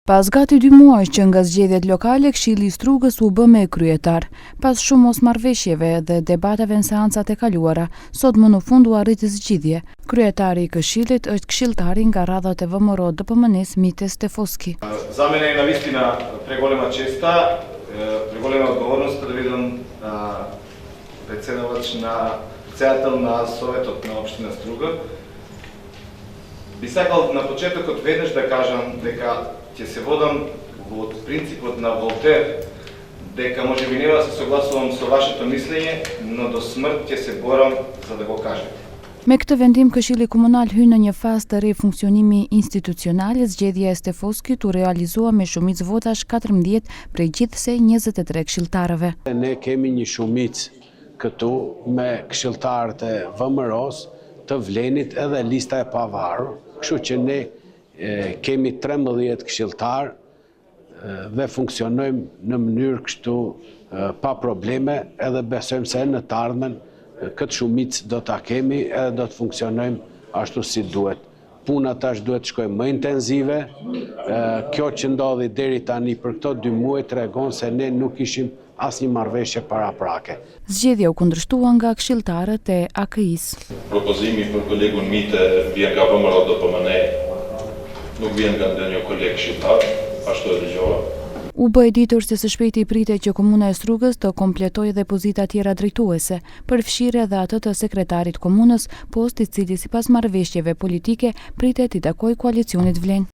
Pas gati 2 muaj që nga zgjedhjet lokale, Këshilli i Strugës u bë me kryetar. Pas shumë mosmarrëveshjeve dhe debateve në seancat e kaluara, sot më në fund u arriti zgjidhje. Kryetari i Këshillit është këshilltari nga radhat e VMRO DPMN-s Mite Stefoski. За мене е навистина преголема честа, преголема одговорност да бидам председавач на председател на Советот на општина Струга. Би сакал на почетокот веднаш да кажам дека ќе се водам од принципот на Волтер, дека можеби нема да се согласувам со вашето мислење, но до смрт ќе се борам за да го кажем. Me këtë vendim, Këshilli Komunal hyn në një fazë të re funksionimi institucional. Zgjedhja e Stefoskit u realizua me shumicë votash 14 prej gjithse 23 këshilltarëve. Ne kemi një shumicë këtu me këshilltarët e VMRO-s të Vlenit edhe lista e pavarur, kështu që ne kemi 13 këshilltarë dhe funksionojmë në mënyrë kështu pa probleme, edhe besojmë se në të ardhmen këtë shumicë do ta kemi edhe do të funksionojmë ashtu si duhet. Puna tash duhet të shkojë më intenzive. Kjo që ndodhi deri tani për këto 2 muaj tregon se ne nuk ishim asnjë marrëveshje paraprake. Zgjedhja u kundërshtua nga këshilltarët e AKI-s. Propozimi për kolegun Mite vjen nga VMRO DPMN, nuk vjen nga ndonjë koleg këshilltar, ashtu e dëgjova. U bë e ditur se së shpejti pritet që Komuna e Strugës të kompletojë dhe pozita tjera drejtuese, përfshirë edhe atë të sekretarit komunës, post i cili sipas marrëveshjeve politike pritet i takojë koalicionit Vlen.